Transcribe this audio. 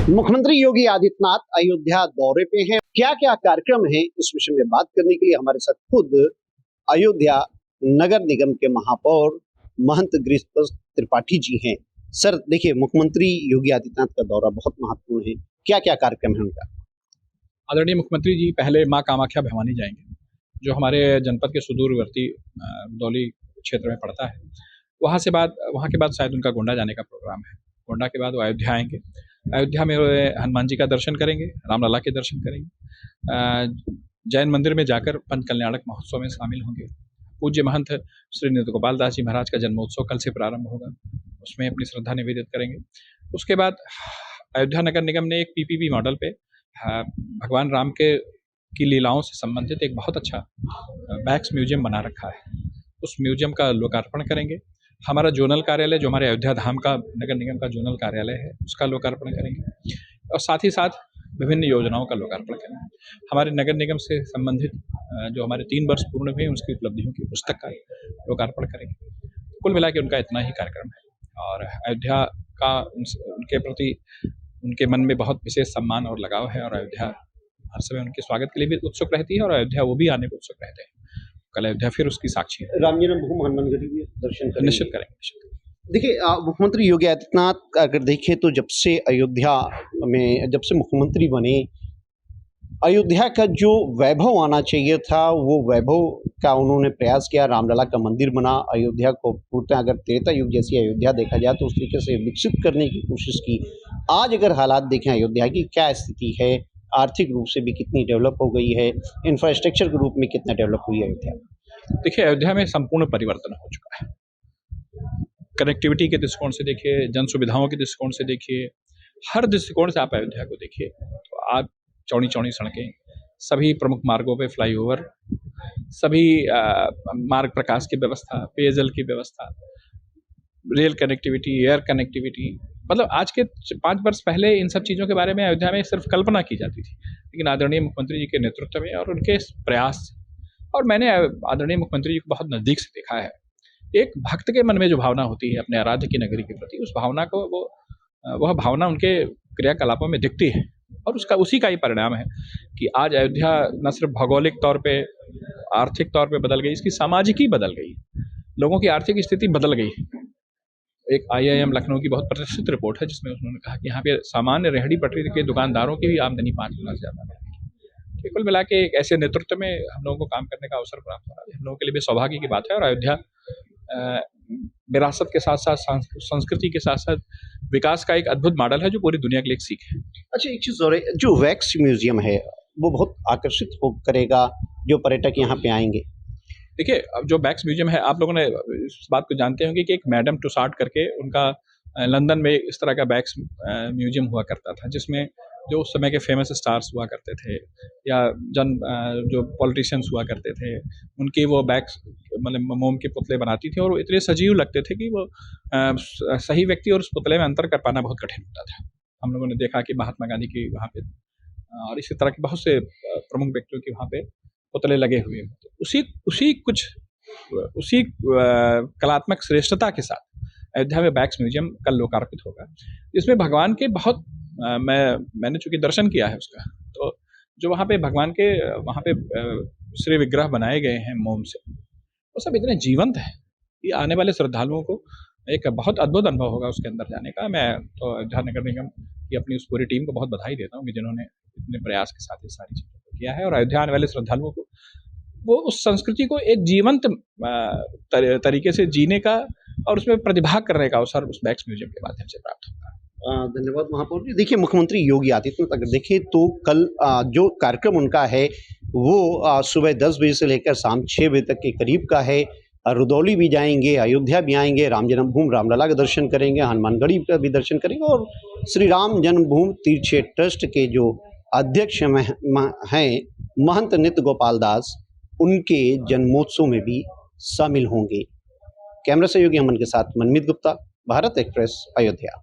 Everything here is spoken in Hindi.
मुख्यमंत्री योगी आदित्यनाथ अयोध्या दौरे पे हैं। क्या क्या कार्यक्रम है, इस विषय में बात करने के लिए हमारे साथ खुद अयोध्या नगर निगम के महापौर महंत गिरीश त्रिपाठी जी हैं। सर देखिए, मुख्यमंत्री योगी आदित्यनाथ का दौरा बहुत महत्वपूर्ण है, क्या क्या कार्यक्रम है उनका? आदरणीय मुख्यमंत्री जी पहले मां कामाख्या भवानी जाएंगे, जो हमारे जनपद के सुदूरवर्ती दौली क्षेत्र में पड़ता है। वहाँ के बाद शायद उनका गोंडा जाने का प्रोग्राम है। गोंडा के बाद वो अयोध्या आएंगे। अयोध्या में हनुमान जी का दर्शन करेंगे, रामलला के दर्शन करेंगे। जैन मंदिर में जाकर पंच कल्याणक महोत्सव में शामिल होंगे। पूज्य महंत श्री नृत्य गोपाल दास जी महाराज का जन्मोत्सव कल से प्रारंभ होगा, उसमें अपनी श्रद्धा निवेदित करेंगे। उसके बाद अयोध्या नगर निगम ने एक पीपीपी मॉडल पे भगवान राम की लीलाओं से संबंधित एक बहुत अच्छा बैक्स म्यूजियम बना रखा है। उस म्यूजियम का लोकार्पण करेंगे। हमारा जोनल कार्यालय, जो हमारे अयोध्या धाम का नगर निगम का जोनल कार्यालय है, उसका लोकार्पण करेंगे और साथ ही साथ विभिन्न योजनाओं का लोकार्पण करेंगे। हमारे नगर निगम से संबंधित जो हमारे 3 वर्ष पूर्ण हुए उसकी उपलब्धियों की पुस्तक का लोकार्पण करेंगे। कुल मिला के उनका इतना ही कार्यक्रम है और अयोध्या का उनके प्रति उनके मन में बहुत विशेष सम्मान और लगाव है और अयोध्या हर समय उनके स्वागत के लिए भी उत्सुक रहती है और अयोध्या वो भी आने को उत्सुक रहते हैं। कल अयोध्या फिर उसकी साक्षी है। राम जन्मभूमि हनुमानगढ़ी भी दर्शन करेंगे? निश्चित करेंगे। देखिए, मुख्यमंत्री योगी आदित्यनाथ अगर देखें तो जब से मुख्यमंत्री बने, अयोध्या का जो वैभव आना चाहिए था वो वैभव का उन्होंने प्रयास किया। रामलला का मंदिर बना, अयोध्या को पूर्णतः अगर त्रेता युग जैसी अयोध्या देखा जाए तो उस तरीके से विकसित करने की कोशिश की। आज अगर हालात देखें अयोध्या की क्या स्थिति है, आर्थिक रूप से भी कितनी डेवलप हो गई है, इंफ्रास्ट्रक्चर के रूप में कितना डेवलप हुई है अयोध्या? देखिए, अयोध्या में संपूर्ण परिवर्तन हो चुका है। कनेक्टिविटी के दृष्टिकोण से देखिए, जन सुविधाओं के दृष्टिकोण से देखिए, हर दृष्टिकोण से आप अयोध्या को देखिए तो आज चौड़ी चौड़ी सड़कें, सभी प्रमुख मार्गों पे फ्लाईओवर, सभी मार्ग प्रकाश की व्यवस्था, पेयजल की व्यवस्था, रेल कनेक्टिविटी, एयर कनेक्टिविटी, मतलब आज के 5 वर्ष पहले इन सब चीज़ों के बारे में अयोध्या में सिर्फ कल्पना की जाती थी, लेकिन आदरणीय मुख्यमंत्री जी के नेतृत्व में और उनके प्रयास, और मैंने आदरणीय मुख्यमंत्री जी को बहुत नज़दीक से देखा है। एक भक्त के मन में जो भावना होती है अपने आराध्य की नगरी के प्रति, उस भावना को वह भावना उनके क्रियाकलापों में दिखती है और उसी का ही परिणाम है कि आज अयोध्या न सिर्फ भौगोलिक तौर पे, आर्थिक तौर पे बदल गई, इसकी सामाजिकी बदल गई, लोगों की आर्थिक स्थिति बदल गई। एक IIM लखनऊ की बहुत प्रतिष्ठित रिपोर्ट है जिसमें उन्होंने कहा कि यहाँ पे सामान्य रेहड़ी पटरी के दुकानदारों की भी आमदनी 5 गुना से ज़्यादा है। कुल मिला के एक ऐसे नेतृत्व में हम लोगों को काम करने का अवसर प्राप्त हो रहा है, हम लोगों के लिए भी सौभाग्य की बात है। और अयोध्या विरासत के साथ साथ संस्कृति के साथ साथ विकास का एक अद्भुत मॉडल है जो पूरी दुनिया के लिए एक सीख है। अच्छा, एक चीज़ और है, जो वैक्स म्यूजियम है वो बहुत आकर्षित करेगा जो पर्यटक यहाँ पे आएंगे। देखिए, अब जो वैक्स म्यूजियम है, आप लोगों ने इस बात को जानते होंगे कि एक मैडम टुसाड करके उनका लंदन में इस तरह का वैक्स म्यूजियम हुआ करता था, जिसमें जो उस समय के फेमस स्टार्स हुआ करते थे या जो पॉलिटिशियंस हुआ करते थे, उनके वो बैग्स मतलब मोम के पुतले बनाती थी और वो इतने सजीव लगते थे कि वो सही व्यक्ति और उस पुतले में अंतर कर पाना बहुत कठिन होता था। हम लोगों ने देखा कि महात्मा गांधी की वहाँ पे और इसी तरह के बहुत से प्रमुख व्यक्तियों के वहाँ पे पुतले लगे हुए होते। उसी कलात्मक श्रेष्ठता के साथ अयोध्या में बैग्स म्यूजियम कल लोकार्पित होगा, जिसमें भगवान के बहुत मैंने चूंकि दर्शन किया है उसका, तो जो वहाँ पे भगवान के वहाँ पे श्री विग्रह बनाए गए हैं मोम से, वो सब इतने जीवंत है कि आने वाले श्रद्धालुओं को एक बहुत अद्भुत अनुभव होगा उसके अंदर जाने का। मैं तो अयोध्या नगर निगम की अपनी उस पूरी टीम को बहुत बधाई देता हूँ कि जिन्होंने इतने प्रयास के साथ ये सारी चीज़ों को किया है और अयोध्या आने वाले श्रद्धालुओं को वो उस संस्कृति को एक जीवंत तरीके से जीने का और उसमें प्रतिभाग करने का अवसर उस बैग्स म्यूजियम के माध्यम से प्राप्त होगा। धन्यवाद महापौर जी। देखिए, मुख्यमंत्री योगी आदित्यनाथ अगर देखें तो कल जो कार्यक्रम उनका है वो सुबह 10 बजे से लेकर शाम 6 बजे तक के करीब का है। रुदौली भी जाएंगे, अयोध्या भी आएंगे, राम जन्मभूमि रामलला का दर्शन करेंगे, हनुमानगढ़ी का भी दर्शन करेंगे और श्री राम जन्मभूमि तीर्थ क्षेत्र ट्रस्ट के जो अध्यक्ष हैं महंत नृत्य गोपाल दास, उनके जन्मोत्सव में भी शामिल होंगे। कैमरा सहयोगी अमन के साथ मनमीत गुप्ता, भारत एक्सप्रेस, अयोध्या।